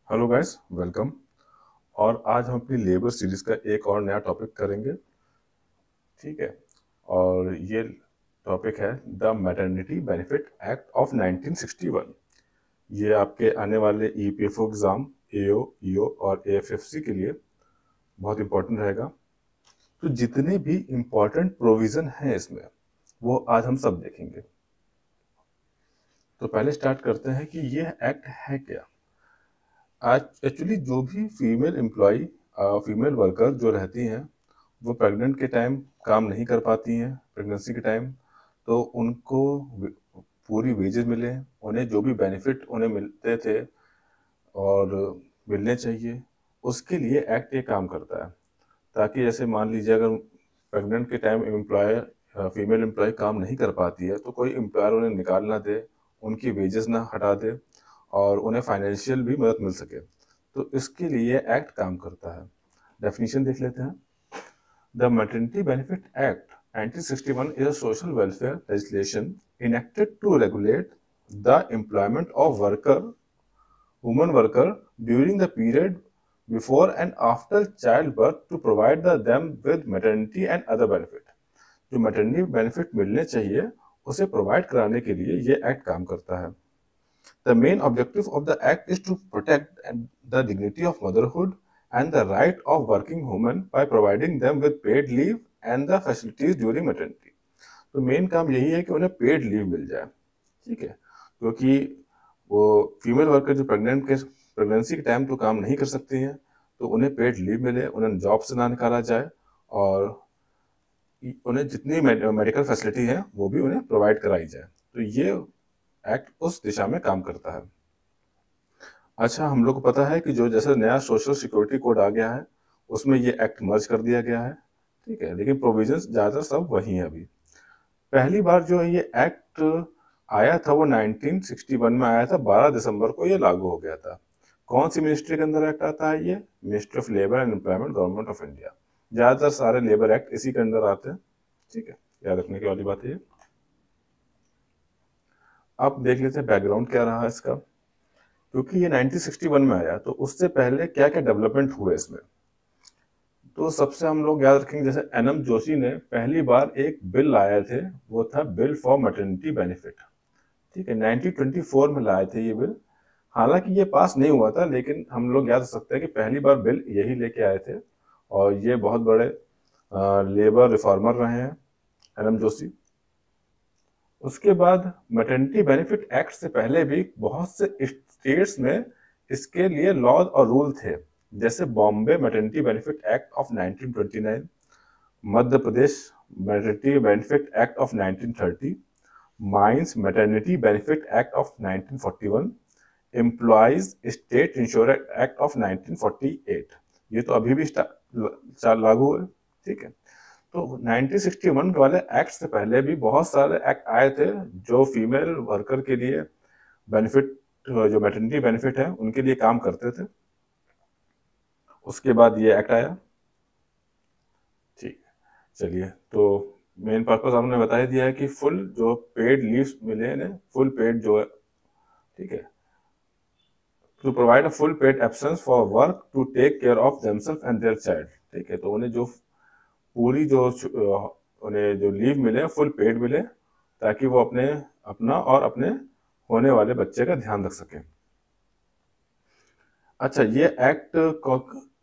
Hello guys, welcome. और आज हम अपनी लेबर सीरीज का एक और नया टॉपिक करेंगे। ठीक है। और ये टॉपिक है the maternity benefit act of 1961। ये आपके आने वाले ईपीएफओ एग्जाम, एओ, ईओ और एएफएफसी के लिए बहुत इंपॉर्टेंट रहेगा। तो जितने भी इम्पोर्टेंट प्रोविजन हैं इसमें, वो आज हम सब देखेंगे। तो पहले स्टार्ट करते हैं कि ये एक्ट है क्या। आज एक्चुअली जो भी फीमेल एम्प्लॉय, फीमेल वर्कर जो रहती हैं, वो प्रेग्नेंट के टाइम काम नहीं कर पाती हैं, प्रेगनेंसी के टाइम, तो उनको पूरी वेजेस मिले, उन्हें जो भी बेनिफिट उन्हें मिलते थे और मिलने चाहिए, उसके लिए एक्ट ये काम करता है। ताकि जैसे मान लीजिए अगर प्रेग्नेंट के टाइम एम्प्लॉयर, फीमेल एम्प्लॉय काम नहीं कर पाती है, तो कोई एम्प्लॉयर उन्हें निकाल ना दे, उनकी वेजेस ना हटा दे और उन्हें फाइनेंशियल भी मदद मिल सके। तो इसके लिए एक्ट काम करता है। डेफिनेशन देख लेते हैं। The maternity benefit act 1961 is a social welfare legislation enacted to regulate the employment of woman worker during the period before and after childbirth to provide them with maternity and other benefit। जो maternity benefit मिलने चाहिए उसे provide कराने के लिए ये act काम करता है। The main objective of the act is to protect the dignity of motherhood and the right of working women by providing them with paid leave and the facilities during maternity। तो main काम यही है कि उन्हें paid leave मिल जाए। ठीक है। क्योंकि वो फीमेल वर्कर जो प्रेगनेंसी के टाइम तो काम नहीं कर सकती हैं, तो उन्हें पेड लीव मिले, उन्हें जॉब से ना निकाला जाए और उन्हें जितनी मेडिकल फैसिलिटी है वो भी उन्हें प्रोवाइड कराई जाए। तो ये एक्ट उस दिशा में काम करता है। अच्छा, हम लोग को पता है कि जो जैसे नया सोशल सिक्योरिटी कोड आ गया है, उसमें ये एक्ट मर्ज कर दिया गया है। ठीक है। लेकिन प्रोविजंस ज़्यादातर सब वही है। अभी पहली बार जो है ये एक्ट आया था वो 1961 में आया था, 12 दिसंबर को ये लागू हो गया था। कौन सी मिनिस्ट्री के अंदर एक्ट आता है? ये ministry of labour and employment, government of India. ज़्यादातर सारे लेबर एक्ट इसी के अंदर आते हैं। ठीक है, याद रखने की वाली बात है ये। अब देख लेते हैं बैकग्राउंड क्या रहा इसका। क्योंकि ये 1961 में आया, तो उससे पहले क्या क्या डेवलपमेंट हुए इसमें, तो सबसे हम लोग याद रखेंगे। जैसे एनएम जोशी ने पहली बार एक बिल लाए थे, वो था बिल फॉर मैटरनिटी बेनिफिट। ठीक है, 1924 में लाए थे ये बिल। हालांकि ये पास नहीं हुआ था, लेकिन हम लोग याद रख सकते हैं कि पहली बार बिल यही लेके आए थे और ये बहुत बड़े लेबर रिफॉर्मर रहे हैं एनएम जोशी। उसके बाद मैटरनिटी बेनिफिट एक्ट से पहले भी बहुत से स्टेट्स में इसके लिए लॉज और रूल थे। जैसे Bombay maternity benefit act of 1929, Madhya Pradesh maternity benefit act of 1930, mines maternity benefit act of 1941, employees state insurance act of 1948। ये तो अभी भी लागू है। ठीक है। तो 1961 वाले एक्ट से पहले भी बहुत सारे एक्ट आए थे जो फीमेल वर्कर के लिए बेनिफिट, जो मैटरनिटी बेनिफिट है उनके लिए काम करते थे। उसके बाद ये एक्ट आया। ठीक है, चलिए। तो मेन पर्पस आपने बता ही दिया है कि फुल जो पेड लीव्स मिले ने, फुल पेड जो है, ठीक है, to provide a full paid absence for work to take care of themself and their child. ठीक है। तो उन्हें जो पूरी जो उन्हें जो लीव मिले, फुल पेड मिले, ताकि वो अपना और अपने होने वाले बच्चे का ध्यान रख सके। अच्छा, ये एक्ट को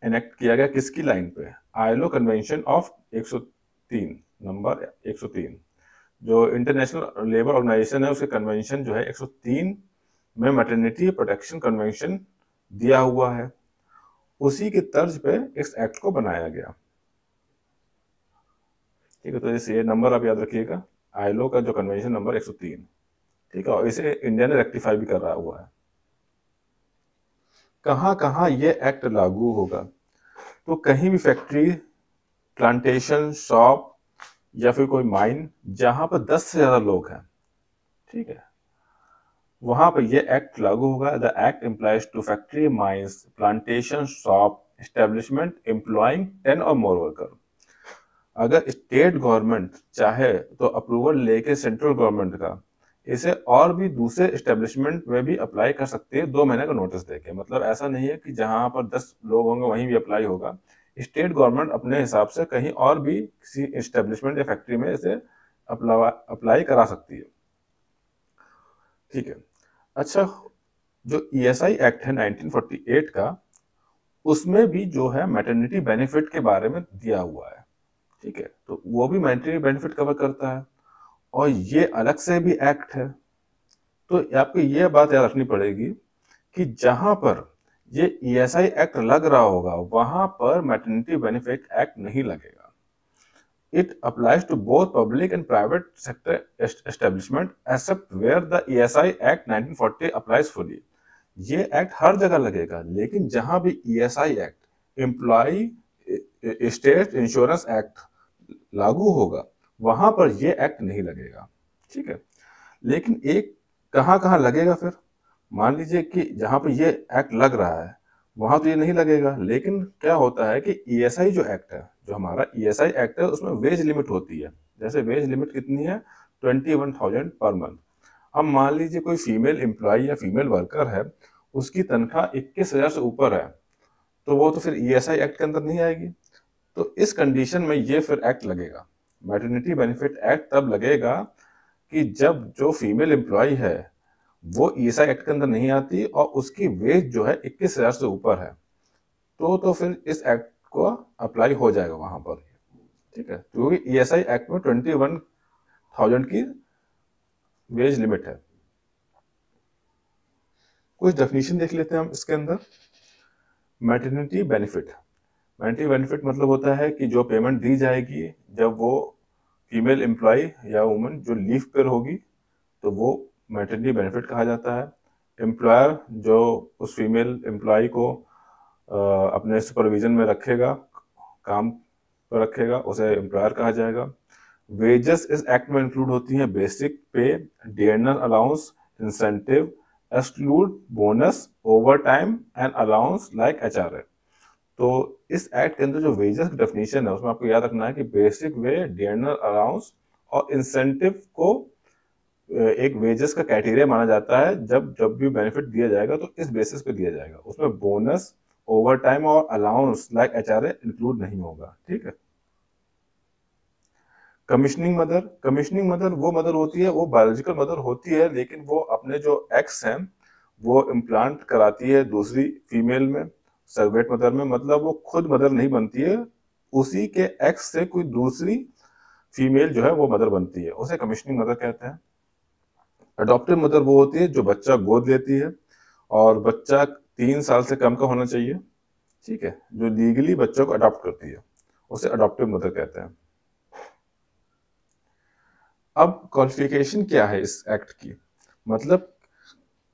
एनेक्ट किया गया किसकी लाइन पे? आईएलओ कन्वेंशन ऑफ 103, नंबर 103, जो इंटरनेशनल लेबर ऑर्गेनाइजेशन है, उसके कन्वेंशन जो है 103 में मैटरनिटी प्रोटेक्शन कन्वेंशन दिया हुआ है। उसी की तर्ज पे इस एक्ट को बनाया गया। ठीक है। तो जैसे ये नंबर आप याद रखिएगा, आईएलओ का जो कन्वेंशन नंबर 103। ठीक है। और इसे इंडिया ने रेक्टिफाई भी कर रहा हुआ है। कहाँ कहाँ ये एक्ट लागू होगा? तो कहीं भी फैक्ट्री, प्लांटेशन, शॉप या फिर कोई माइन जहां पर 10 से ज्यादा लोग हैं, ठीक है, वहां पर ये एक्ट लागू होगा। The act implies to factory, mines, plantation, shop establishment employing 10 or more worker. अगर स्टेट गवर्नमेंट चाहे तो अप्रूवल लेके सेंट्रल गवर्नमेंट का इसे और भी दूसरे एस्टेब्लिशमेंट में भी अप्लाई कर सकती है 2 महीने का नोटिस देके। मतलब ऐसा नहीं है कि जहां पर 10 लोग होंगे वहीं भी अप्लाई होगा। स्टेट गवर्नमेंट अपने हिसाब से कहीं और भी किसी एस्टेब्लिशमेंट या फैक्ट्री में इसे अप्लाई करा सकती है। ठीक है। अच्छा, जो ईएसआई एक्ट है 1948 का, उसमें भी जो है मैटरनिटी बेनिफिट के बारे में दिया हुआ है। ठीक है, तो वो भी मैटरनिटी बेनिफिट कवर करता है और ये अलग से भी एक्ट है। तो आपको ये बात याद रखनी पड़ेगी कि जहां पर ये ईएसआई एक्ट लग रहा होगा वहां पर मैटरनिटी बेनिफिट एक्ट नहीं लगेगा। It applies to both public and private sector establishment except where the ESI act 1940 applies fully. ये एक्ट हर जगह लगेगा, लेकिन जहां भी ESI act, employ state insurance act लागू होगा वहां पर ये एक्ट नहीं लगेगा। ठीक है, लेकिन एक कहां कहां लगेगा फिर? मान लीजिए कि जहां पे ये एक्ट लग रहा है वहां तो ये नहीं लगेगा, लेकिन क्या होता है कि ईएसआई जो एक्ट है, जो हमारा ईएसआई एक्ट है, उसमें वेज लिमिट होती है। जैसे वेज लिमिट कितनी है? 21,000 पर मंथ। अब मान लीजिए कोई फीमेल एम्प्लॉय या फीमेल वर्कर है, उसकी तनख्वाह 21,000 से ऊपर है, तो वो तो फिर ईएसआई एक्ट के अंदर नहीं आएगी। तो इस कंडीशन में ये फिर एक्ट लगेगा। मैटरनिटी बेनिफिट एक्ट तब लगेगा कि जब जो फीमेल एम्प्लॉय है वो ईएसआई एक्ट के अंदर नहीं आती और उसकी वेज जो है 21,000 से ऊपर है, तो फिर इस एक्ट को अप्लाई हो जाएगा वहां पर। ठीक है, क्योंकि ईएसआई एक्ट में 21,000 की वेज लिमिट है। कुछ डेफिनेशन देख लेते हैं हम इसके अंदर। मैटरनिटी बेनिफिट, मैटरनिटी बेनिफिट मतलब होता है कि जो पेमेंट दी जाएगी जब वो फीमेल एम्प्लॉय या वुमन जो लीव पर होगी, तो वो मैटरनिटी बेनिफिट कहा जाता है। एम्प्लॉयर जो उस फीमेल एम्प्लॉय को अपने सुपरविजन में रखेगा, काम पर रखेगा, उसे एम्प्लॉयर कहा जाएगा। वेजेस इस एक्ट में इंक्लूड होती हैं बेसिक पे, dinner allowance, incentive, exclude bonus, over time and allowance like HRA. तो इस एक्ट के अंदर जो वेजेस की डेफिनेशन है उसमें आपको याद रखना है कि बेसिक वे, डिनर अलाउंस और इंसेंटिव को एक वेजेस का क्राइटेरिया माना जाता है। जब जब भी बेनिफिट दिया जाएगा तो इस बेसिस पे दिया जाएगा, उसमें बोनस, ओवर टाइम और अलाउंस लाइक एचआरए इंक्लूड नहीं होगा। ठीक है। कमीशनिंग मदर, कमीशनिंग मदर वो मदर होती है, वो बायोलॉजिकल मदर होती है, लेकिन वो अपने जो एक्स हैं वो इम्प्लांट कराती है दूसरी फीमेल में, सर्वेट मदर में। मतलब वो खुद मदर नहीं बनती है, उसी के एक्स से कोई दूसरी फीमेल जो है वो मदर बनती है, उसे कमीशनिंग मदर कहते हैं। अडॉप्टिव मदर वो होती है जो बच्चा गोद लेती है और बच्चा 3 साल से कम का होना चाहिए। ठीक है, जो लीगली बच्चों को अडॉप्ट करती है, उसे अडॉप्टिव मदर कहते हैं। अब क्वालिफिकेशन क्या है इस एक्ट की? मतलब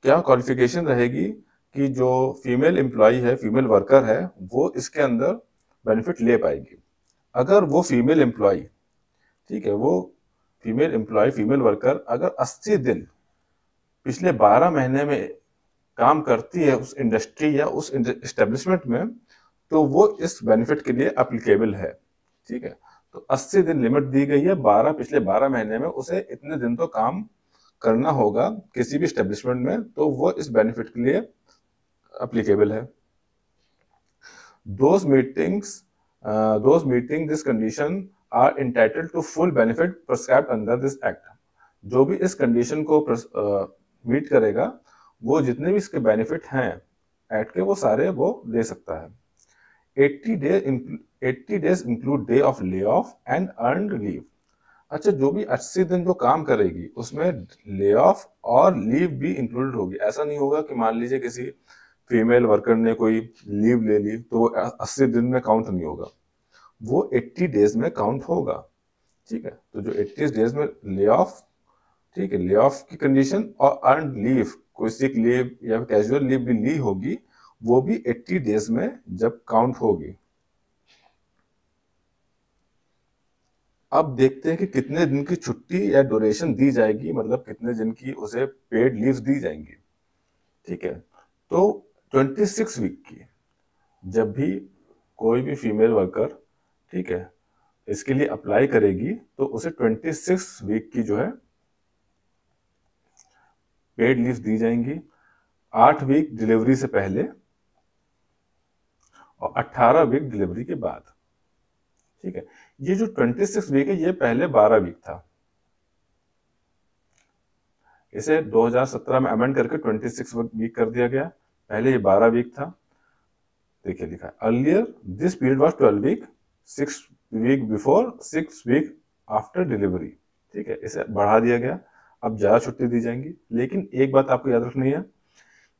क्या क्वालिफिकेशन रहेगी कि जो फीमेल एम्प्लॉय है, फीमेल वर्कर है, वो इसके अंदर बेनिफिट ले पाएगी। अगर वो फीमेल एम्प्लॉय, ठीक है, वो फीमेल एम्प्लॉय, फीमेल वर्कर अगर 80 दिन पिछले 12 महीने में काम करती है उस इंडस्ट्री या उस एस्टेब्लिशमेंट में, तो वो इस बेनिफिट के लिए अप्लीकेबल है। ठीक है, तो 80 दिन लिमिट दी गई है, पिछले 12 महीने में उसे इतने दिन तो काम करना होगा किसी भी एस्टेब्लिशमेंट में, तो वो इस बेनिफिट के लिए अप्लीकेबल है। those meeting this condition are entitled to full benefit prescribed under this act। जो भी इस कंडीशन को मीट करेगा वो जितने भी इसके बेनिफिट हैं एक्ट के, वो सारे वो ले सकता है। 80 days include day of lay off and earned leave. अच्छा, जो भी 80 दिन जो काम करेगी उसमें ले ऑफ और लीव भी इंक्लूडेड होगी। ऐसा नहीं होगा कि मान लीजिए किसी फीमेल वर्कर ने कोई लीव ले ली तो वो 80 दिन में काउंट नहीं होगा, वो 80 डेज में काउंट होगा। ठीक है, तो जो 80 डेज में ले ऑफ, ठीक है, ले ऑफ की कंडीशन और अर्न लीव, कोई सिक लीव या कैजुअल लीव भी ली होगी, वो भी 80 डेज में जब काउंट होगी। अब देखते हैं कि कितने दिन की छुट्टी या ड्यूरेशन दी जाएगी, मतलब कितने दिन की उसे पेड लीव दी जाएंगी। ठीक है, तो 26 वीक की जब भी कोई भी फीमेल वर्कर, ठीक है, इसके लिए अप्लाई करेगी तो उसे 26 वीक की जो है पेड लीव दी जाएंगी 8 वीक डिलीवरी से पहले और 18 वीक डिलीवरी के बाद। ठीक है, ये जो 26 वीक है ये पहले 12 वीक था, इसे 2017 में अमेंड करके 26 वीक कर दिया गया, पहले ये 12 वीक था। देखिए लिखा है earlier this period was 12 week, 6 week before, 6 week after delivery. ठीक है, इसे बढ़ा दिया गया, अब ज्यादा छुट्टी दी जाएंगी। लेकिन एक बात आपको याद रखनी है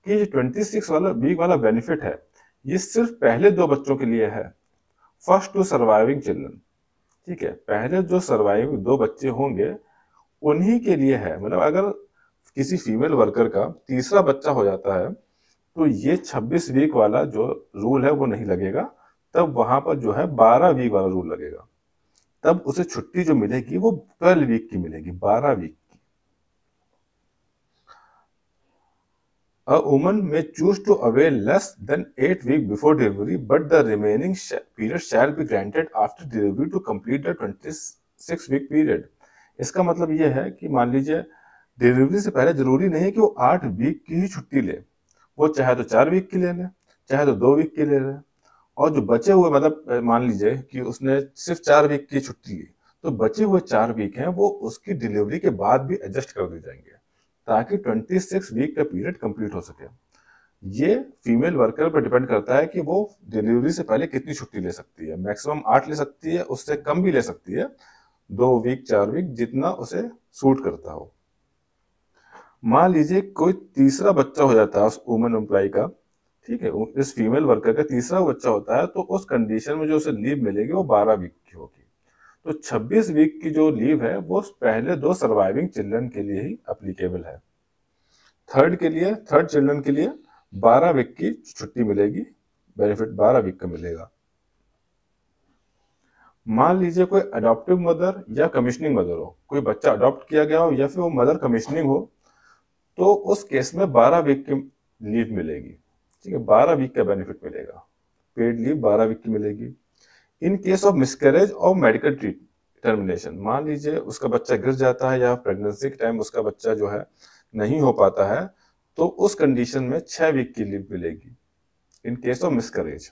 कि जो 26 वाला वीक वाला बेनिफिट है ये सिर्फ पहले 2 बच्चों के लिए है, फर्स्ट टू सर्वाइविंग चिल्ड्रन। ठीक है, पहले जो सर्वाइविंग 2 बच्चे होंगे उन्हीं के लिए है। मतलब अगर किसी फीमेल वर्कर का तीसरा बच्चा हो जाता है तो ये 26 वीक वाला जो रूल है वो नहीं लगेगा, तब वहां पर जो है 12 वीक वाला रूल लगेगा। तब उसे छुट्टी जो मिलेगी वो 12 वीक की मिलेगी, 12 वीक की। A woman may choose to avail less than 8 weeks before delivery, but the remaining period shall be granted after delivery to complete the 26 week period. इसका मतलब ये है कि मान लीजिए डिलीवरी से पहले जरूरी नहीं कि वो 8 वीक की ही छुट्टी ले, वो चाहे तो 4 वीक की ले ले, चाहे तो 2 वीक की ले ले, और जो बचे हुए मतलब मान लीजिए कि उसने सिर्फ 4 वीक की छुट्टी ली, तो बचे हुए 4 वीक हैं वो उसकी डिलीवरी के बाद भी एडजस्ट कर दिए जाएंगे ताकि 26 वीक का पीरियड कंप्लीट हो सके। ये फीमेल वर्कर पर डिपेंड करता है कि वो डिलीवरी से पहले कितनी छुट्टी ले सकती है। मैक्सिमम 8 ले सकती है, उससे कम भी ले सकती है, 2 वीक 4 वीक जितना उसे सूट करता हो। मान लीजिए कोई तीसरा बच्चा हो जाता है उस वुमन एम्प्लॉय का, ठीक है, इस फीमेल वर्कर का तीसरा बच्चा होता है, तो उस कंडीशन में जो उसे लीव मिलेगी वो 12 वीक की होगी। तो 26 वीक की जो लीव है वो पहले 2 सर्वाइविंग चिल्ड्रन के लिए ही एप्लीकेबल है। थर्ड चिल्ड्रन के लिए 12 वीक की छुट्टी मिलेगी, बेनिफिट 12 वीक का मिलेगा। मान लीजिए कोई अडॉप्टिव मदर या कमीशनिंग मदर हो, कोई बच्चा अडॉप्ट किया गया हो या फिर वो मदर कमीशनिंग हो, तो उस केस में 12 वीक की लीव मिलेगी। ठीक है, 12 वीक का बेनिफिट मिलेगा, पेड लीव 12 वीक की मिलेगी। इन केस ऑफ मिसकैरेज और मेडिकल टर्मिनेशन, मान लीजिए उसका बच्चा गिर जाता है या प्रेगनेंसी के टाइम उसका बच्चा जो है नहीं हो पाता है, तो उस कंडीशन में 6 वीक की लीव मिलेगी इन केस ऑफ मिसकैरेज।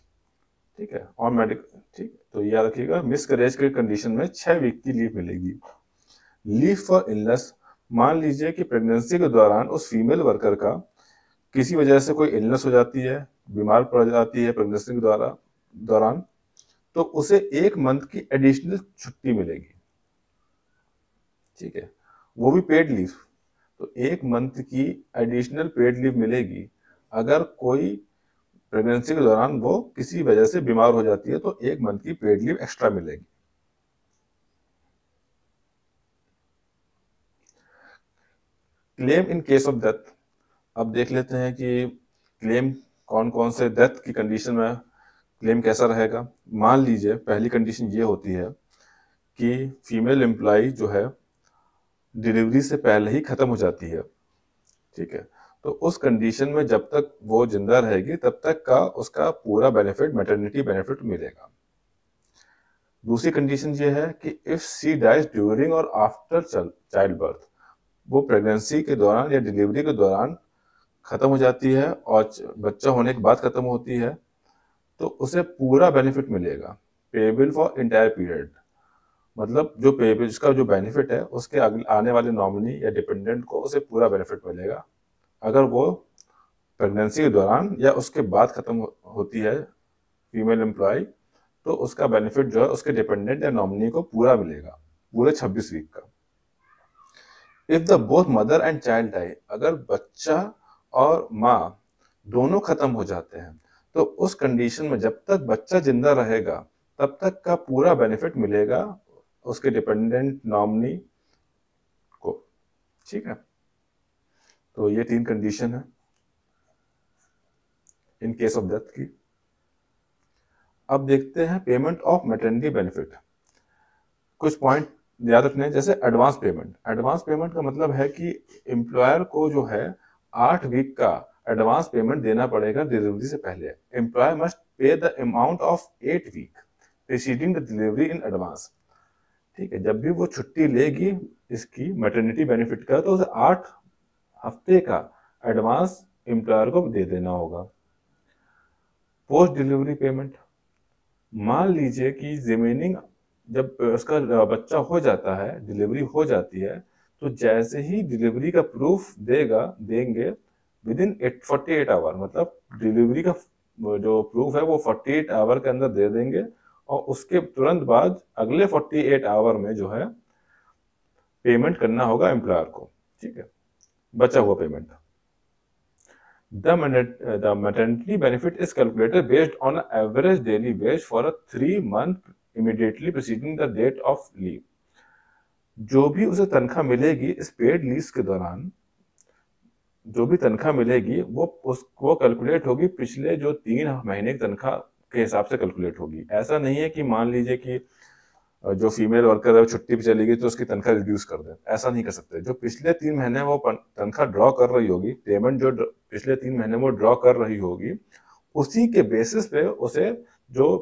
ठीक है, और मेडिकल, ठीक, तो याद रखिएगा मिसकैरेज के कंडीशन में 6 वीक की लीव मिलेगी। लीव फॉर इलनेस, मान लीजिए कि प्रेगनेंसी के दौरान उस फीमेल वर्कर का किसी वजह से कोई इलनेस हो जाती है, बीमार पड़ जाती है प्रेगनेंसी के दौरान, तो उसे 1 मंथ की एडिशनल छुट्टी मिलेगी। ठीक है, वो भी पेड लीव, तो 1 मंथ की एडिशनल पेड लीव मिलेगी। अगर कोई प्रेगनेंसी के दौरान वो किसी वजह से बीमार हो जाती है तो 1 मंथ की पेड लीव एक्स्ट्रा मिलेगी। Claim in case of death, अब देख लेते हैं कि क्लेम कौन कौन से डेथ की कंडीशन में क्लेम कैसा रहेगा। मान लीजिए पहली कंडीशन ये होती है कि फीमेल एम्प्लॉय जो है डिलीवरी से पहले ही खत्म हो जाती है। ठीक है, तो उस कंडीशन में जब तक वो जिंदा रहेगी तब तक का उसका पूरा बेनिफिट, मैटरनिटी बेनिफिट मिलेगा। दूसरी कंडीशन ये है कि इफ शी डाइज ड्यूरिंग और आफ्टर चाइल्ड बर्थ, वो प्रेगनेंसी के दौरान या डिलीवरी के दौरान खत्म हो जाती है और बच्चा होने के बाद खत्म होती है, तो उसे पूरा बेनिफिट मिलेगा, पेएबल फॉर इंटायर पीरियड। मतलब जो पेएबल, जिसका जो बेनिफिट है उसके आने वाले नॉमिनी या डिपेंडेंट को उसे पूरा बेनिफिट मिलेगा। अगर वो प्रेगनेंसी के दौरान या उसके बाद खत्म होती है फीमेल एम्प्लॉय, तो उसका बेनिफिट जो है उसके डिपेंडेंट या नॉमिनी को पूरा मिलेगा, पूरे 26 वीक का। If the both mother and child die, अगर बच्चा और माँ दोनों खत्म हो जाते हैं तो उस कंडीशन में जब तक बच्चा जिंदा रहेगा तब तक का पूरा बेनिफिट मिलेगा उसके डिपेंडेंट नॉमिनी को। ठीक है, तो ये 3 कंडीशन है इन केस ऑफ डेथ की। अब देखते हैं पेमेंट ऑफ मैटरनिटी बेनिफिट। कुछ पॉइंट याद रखने हैं, जैसे एडवांस पेमेंट। एडवांस पेमेंट का मतलब है कि एम्प्लॉयर को जो है 8 वीक का एडवांस पेमेंट देना पड़ेगा डिलीवरी से पहले। Employer must pay the amount of 8 week preceding the delivery in advance. ठीक है, जब भी वो छुट्टी लेगी इसकी मैटरनिटी बेनिफिट का, तो उसे 8 हफ्ते का एडवांस एम्प्लॉयर को दे देना होगा। पोस्ट डिलीवरी पेमेंट, मान लीजिए कि रिमेनिंग जब उसका बच्चा हो जाता है, डिलीवरी हो जाती है, तो जैसे ही डिलीवरी का प्रूफ देंगे विद इन 48 आवर, मतलब डिलीवरी का जो प्रूफ है वो 48 आवर के अंदर दे देंगे और उसके तुरंत बाद अगले 48 आवर में जो है पेमेंट करना होगा एम्प्लॉयर को। ठीक है, बचा हुआ payment. The maternity benefit is calculated based on an average daily wage for a 3 month immediately preceding the date of leave. जो भी उसे तनख्वाह मिलेगी इस पेड लीव के दौरान, जो भी तनख्वाह मिलेगी वो कैलकुलेट होगी पिछले जो 3 महीने की तनख्वाह के हिसाब से कैलकुलेट होगी। ऐसा नहीं है कि मान लीजिए कि जो फीमेल वर्कर है छुट्टी पे चली गई तो उसकी तनख्वाह रिड्यूस कर दे, ऐसा नहीं कर सकते। जो पिछले 3 महीने वो तनख्वाह ड्रॉ कर रही होगी, पेमेंट जो पिछले 3 महीने वो ड्रॉ कर रही होगी, उसी के बेसिस पे उसे जो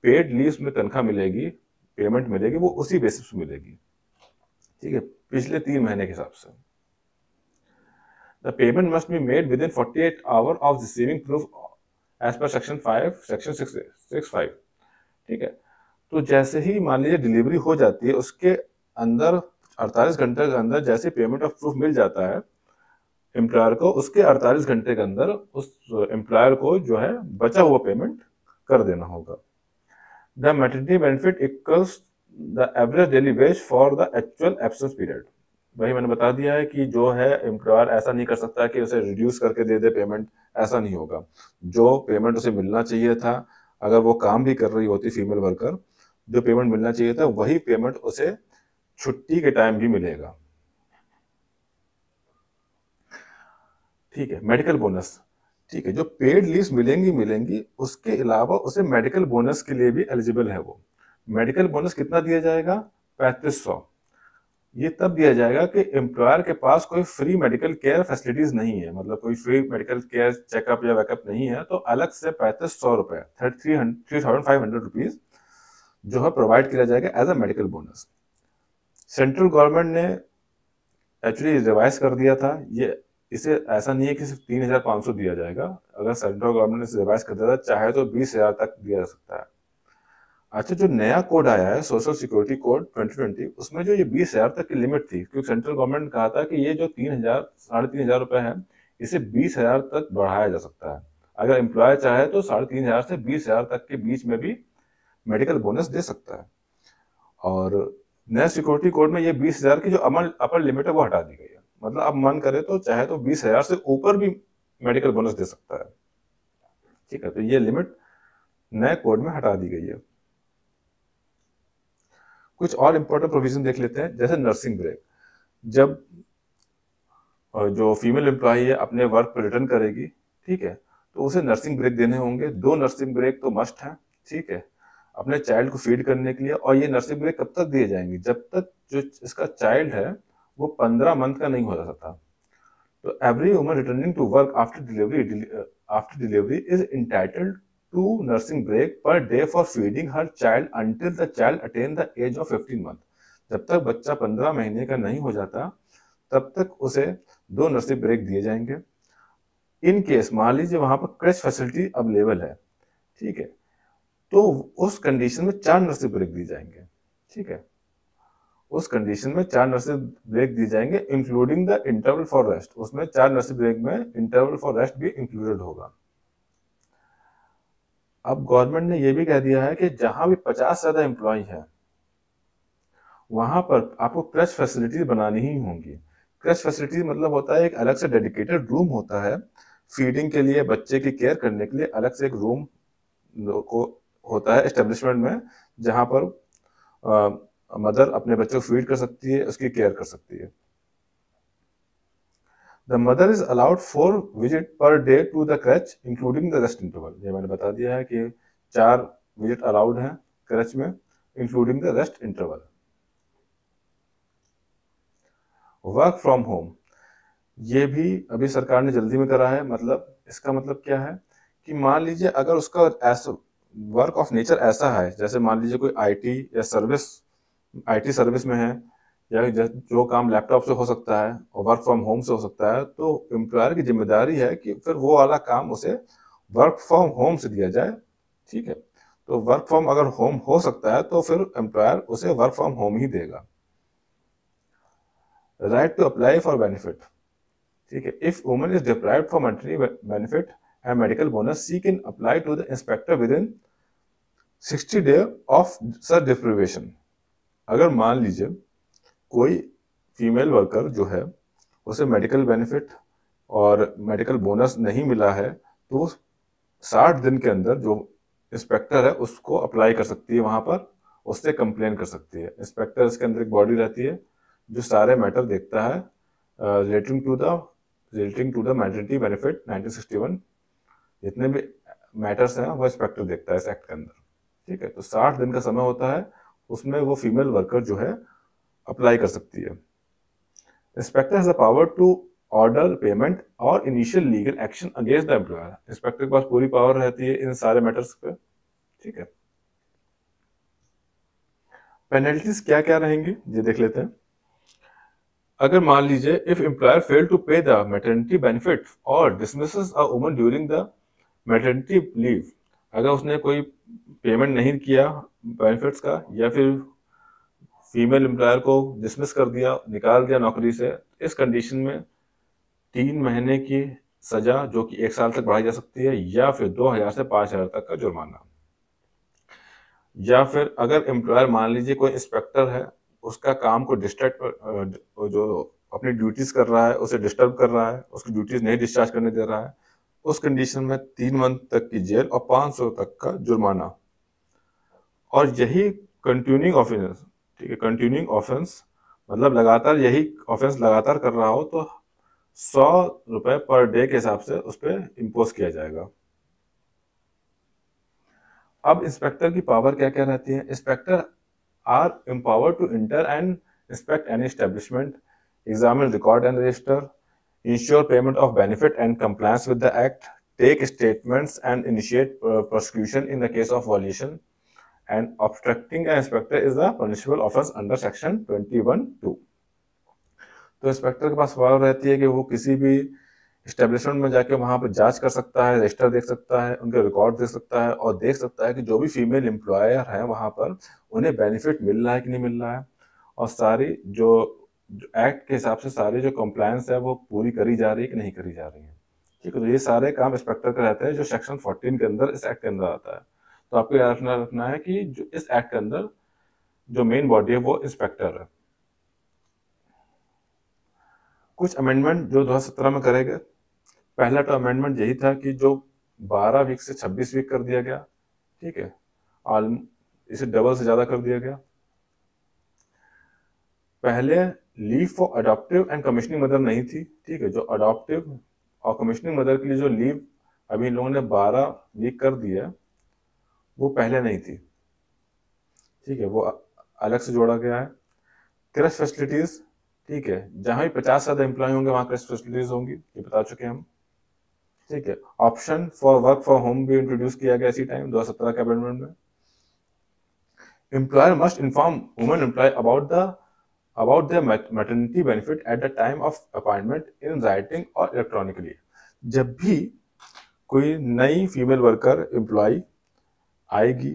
पेड लीव्स में तनख्वाह मिलेगी, पेमेंट मिलेगी, वो उसी बेसिस पे मिलेगी। ठीक है, पिछले 3 महीने के हिसाब से। The payment must be made within 48 hour of receiving proof as per section 665। ठीक है, तो जैसे ही मान लीजिए डिलीवरी हो जाती है, उसके अंदर 48 घंटे के अंदर जैसे पेमेंट ऑफ प्रूफ मिल जाता है एम्प्लॉयर को, उसके 48 घंटे के अंदर उस एम्प्लॉयर को जो है बचा हुआ पेमेंट कर देना होगा। The maternity benefit equals the average daily ways for the actual absence period. वही मैंने बता दिया है कि जो है एम्प्लॉयर ऐसा नहीं कर सकता कि उसे रिड्यूस करके दे दे पेमेंट, ऐसा नहीं होगा। जो पेमेंट उसे मिलना चाहिए था, अगर वो काम भी कर रही होती फीमेल वर्कर, जो पेमेंट मिलना चाहिए था वही पेमेंट उसे छुट्टी के टाइम भी मिलेगा। ठीक है, मेडिकल बोनस। ठीक है, जो पेड लीव्स मिलेंगी, उसके अलावा उसे मेडिकल बोनस के लिए भी एलिजिबल है वो। मेडिकल बोनस कितना दिया जाएगा? 3500। ये तब दिया जाएगा कि एम्प्लॉयर के पास कोई फ्री मेडिकल केयर फैसिलिटीज नहीं है, मतलब कोई फ्री मेडिकल केयर चेकअप या वेकअप नहीं है, तो अलग से 3500 रुपए, 3500 रुपीज जो है प्रोवाइड किया जाएगा as a medical bonus. Central government ने एक्चुअली रिवाइज कर दिया था ये, इसे ऐसा नहीं है कि सिर्फ 3500 दिया जाएगा। अगर सेंट्रल गवर्नमेंट ने रिवाइज कर दिया था, चाहे तो 20,000 तक दिया जा सकता है। अच्छा, जो नया कोड आया है सोशल सिक्योरिटी कोड 2020, उसमें जो ये 20,000 तक की लिमिट थी, क्योंकि सेंट्रल गवर्नमेंट ने कहा था कि ये जो 3,000 3,500 रुपए है, इसे 20,000 तक बढ़ाया जा सकता है। अगर एम्प्लॉय चाहे तो 3,500 से 20,000 तक के बीच में भी मेडिकल बोनस दे सकता है। और नए सिक्योरिटी कोड में ये 20,000 की जो अपर लिमिट है वो हटा दी गई है। मतलब अब मन करे तो चाहे तो 20,000 से ऊपर भी मेडिकल बोनस दे सकता है। ठीक है, तो ये लिमिट नए कोड में हटा दी गई है। कुछ और इंपॉर्टेंट प्रोविजन देख लेते हैं, जैसे नर्सिंग ब्रेक। जब जो फीमेल एम्प्लॉय है अपने वर्क पर रिटर्न करेगी, ठीक है, तो उसे नर्सिंग ब्रेक देने होंगे। 2 नर्सिंग ब्रेक तो मस्ट है। ठीक है, अपने चाइल्ड को फीड करने के लिए। और ये नर्सिंग ब्रेक कब तक दिए जाएंगे? जब तक जो इसका चाइल्ड है वो 15 मंथ का नहीं हो जाता। तो every woman returning to work after delivery is entitled to nursing break per day for feeding her child until the child attain the age of 15 month. जब तक बच्चा 15 महीने का नहीं हो जाता तब तक उसे 2 नर्सिंग ब्रेक दिए जाएंगे। इन केस मान लीजिए वहां पर क्रैश फैसिलिटी अवेलेबल है, ठीक है, तो उस कंडीशन में 4 नर्सिंग ब्रेक दी जाएंगे। ठीक है, उस कंडीशन में 4 नर्सिंग ब्रेक दी जाएंगे including the interval for rest. उसमें 4 नर्सिंग ब्रेक में इंटरवल फॉर रेस्ट भी इंक्लूडेड होगा। अब गवर्नमेंट ने यह भी कह दिया है कि जहां भी 50 से ज्यादा एम्प्लॉय है वहां पर आपको क्रैश फैसिलिटी बनानी ही होंगी। क्रैश फैसिलिटी मतलब होता है एक अलग से डेडिकेटेड रूम होता है फीडिंग के लिए, बच्चे की केयर करने के लिए अलग से एक रूम को होता है एस्टेब्लिशमेंट में, जहां पर मदर अपने बच्चों को फीड कर सकती है, उसकी केयर कर सकती है। The mother is allowed 4 visit per day to the creche including the rest interval. ये मैंने बता दिया है कि 4 विजिट अलाउड है क्रच में including the rest interval. Work from home, ये भी अभी सरकार ने जल्दी में करा है। मतलब इसका मतलब क्या है कि मान लीजिए अगर उसका ऐसा वर्क ऑफ नेचर ऐसा है, जैसे मान लीजिए कोई आईटी सर्विस में है या जो काम लैपटॉप से हो सकता है और वर्क फ्रॉम होम से हो सकता है, तो एम्प्लॉयर की जिम्मेदारी है कि फिर वो वाला काम उसे वर्क फ्रॉम होम से दिया जाए। ठीक है, तो वर्क फ्रॉम अगर होम हो सकता है तो फिर एम्प्लॉयर उसे वर्क फ्रॉम होम ही देगा। Right to apply for benefit. ठीक है, if woman is deprived for maternity benefit and medical bonus, she can apply to the inspector within 60 day of such deprivation. अगर मान लीजिए कोई female worker जो है उसे मेडिकल बेनिफिट और मेडिकल बोनस नहीं मिला है, तो 60 दिन के अंदर जो इंस्पेक्टर है उसको अप्लाई कर सकती है, वहां पर उससे कंप्लेन कर सकती है। इंस्पेक्टर इसके अंदर एक बॉडी रहती है जो सारे मैटर देखता है relating to the maternity benefit 1961, जितने भी मैटर्स हैं वो इंस्पेक्टर देखता है इस एक्ट के अंदर। ठीक है, तो 60 दिन का समय होता है, उसमें वो फीमेल वर्कर जो है अप्लाई कर सकती है। Inspector has the power to order payment और initial legal action against the employer. Inspector के पास पूरी पावर रहती है इन सारे मैटर्स पे। ठीक है, पेनल्टीज क्या क्या रहेंगी ये देख लेते हैं। अगर मान लीजिए इफ एम्प्लॉयर फेल टू पे द मैटरनिटी बेनिफिट और dismisses a woman during the maternity leave, अगर उसने कोई पेमेंट नहीं किया बेनिफिट्स का, या फिर फीमेल एम्प्लॉयर को डिसमिस कर दिया, निकाल दिया नौकरी से, इस कंडीशन में 3 महीने की सजा जो कि 1 साल तक बढ़ाई जा सकती है, या फिर 2000 से 5000 तक का जुर्माना। या फिर अगर एम्प्लॉयर मान लीजिए कोई इंस्पेक्टर है, उसका काम को डिस्ट्रैक्ट जो अपनी ड्यूटीज कर रहा है उसे डिस्टर्ब कर रहा है, उसकी ड्यूटीज नहीं डिस्चार्ज करने दे रहा है, उस कंडीशन में 3 मंथ तक की जेल और 500 तक का जुर्माना। और यही कंटिन्यूइंग ऑफेंस, ठीक है, कंटिन्यूइंग ऑफेंस मतलब लगातार यही ऑफेंस लगातार कर रहा हो तो 100 रुपए पर डे के हिसाब से उस पर इम्पोज किया जाएगा। अब इंस्पेक्टर की पावर क्या क्या रहती है। Inspector are empowered to enter and inspect any establishment, examine record and register, ensure payment of benefit and compliance with the act, take statements and initiate prosecution in the case of violation, and obstructing an inspector is a punishable offense under section 21(2). तो inspector के पास power रहती है कि वो किसी भी establishment में जाके वहां पर जांच कर सकता है, रजिस्टर देख सकता है, उनके रिकॉर्ड देख सकता है और देख सकता है कि जो भी फीमेल एम्प्लॉयर है वहां पर उन्हें बेनिफिट मिल रहा है कि नहीं मिल रहा है, और सारी जो एक्ट के हिसाब से सारी जो कंप्लायंस है वो पूरी करी जा रही है कि नहीं करी जा रही है। ठीक है, तो ये सारे काम इंस्पेक्टर के रहते हैं जो सेक्शन 14 के अंदर इस एक्ट के अंदर आता है। तो आपको याद रखना है कि जो इस एक्ट के अंदर जो मेन बॉडी है वो इंस्पेक्टर है। कुछ अमेंडमेंट जो 2017 में करे गए। पहला तो अमेंडमेंट यही था कि जो 12 वीक से 26 वीक कर दिया गया। ठीक है, इसे डबल से ज्यादा कर दिया गया। पहले leave for adoptive and commissioning mother नहीं थी। ठीक है, जो अडॉप्टिव और कमिश्निंग मदर के लिए जो लीव अभी इन लोगों ने 12 वीक कर दी है वो पहले नहीं थी। ठीक है, वो अलग से जोड़ा गया है। क्रश फैसिलिटीज, ठीक है, जहां भी 50 से ज्यादा एम्प्लॉय होंगे वहां क्रश फैसिलिटीज होंगी, ये बता चुके हैं हम। ठीक है, option for work from home भी इंट्रोड्यूस किया गया इसी टाइम 2017 के अमेंडमेंट में। Employer must inform women employ about their maternity benefit at the time of appointment in writing or electronically। जब भी कोई नई फीमेल वर्कर एम्प्लॉय आएगी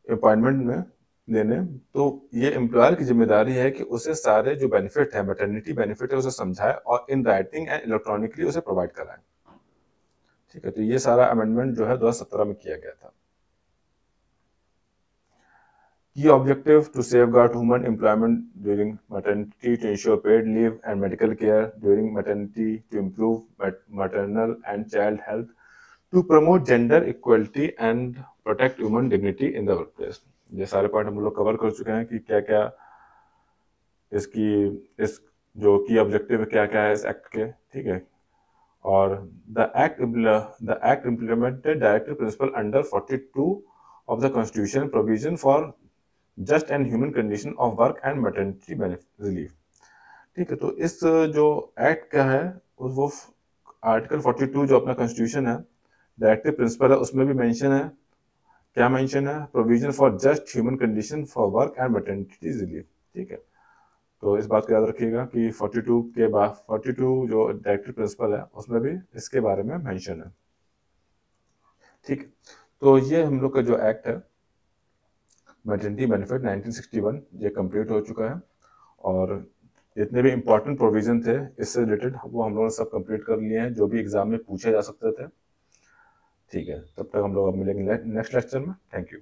अपॉइंटमेंट में लेने, तो ये एम्प्लॉयर की जिम्मेदारी है कि उसे सारे जो बेनिफिट है, मैटरनिटी बेनिफिट है, उसे समझाए और इन राइटिंग एंड इलेक्ट्रॉनिकली उसे प्रोवाइड कराए। ठीक है, तो ये सारा अमेंडमेंट जो है 2017 में किया गया था। Key objective to safeguard human employment during maternity, to ensure paid leave and medical care during maternity, to improve maternal and child health, to promote gender equality and protect human dignity in the workplace। ये सारे point हम लोग cover कर चुके हैं कि क्या क्या इस जो की ऑब्जेक्टिव क्या क्या है इस एक्ट के। ठीक है, और the act implemented directive principle under 42 of the constitution provision for just and human condition of work and maternity relief. ठीक है, तो इस जो एक्ट का है वो आर्टिकल 42 जो अपना कॉन्स्टिट्यूशन है, डायरेक्टिव प्रिंसिपल है, उसमें भी मेंशन है। क्या मेंशन है? Provision for just human condition for work and maternity relief. ठीक है, तो इस बात को याद रखिएगा कि 42 के बाद 42 जो डायरेक्टिव प्रिंसिपल है उसमें भी इसके बारे में मेंशन है। ठीक है, तो ये हम लोग का जो एक्ट है मैटरनिटी बेनिफिट 1961 ये कंप्लीट हो चुका है, और जितने भी इंपॉर्टेंट प्रोविजन थे इससे रिलेटेड वो हम लोगों ने सब कंप्लीट कर लिए हैं, जो भी एग्जाम में पूछे जा सकते थे। ठीक है, तब तक हम लोग अब मिलेंगे नेक्स्ट लेक्चर में। Thank you.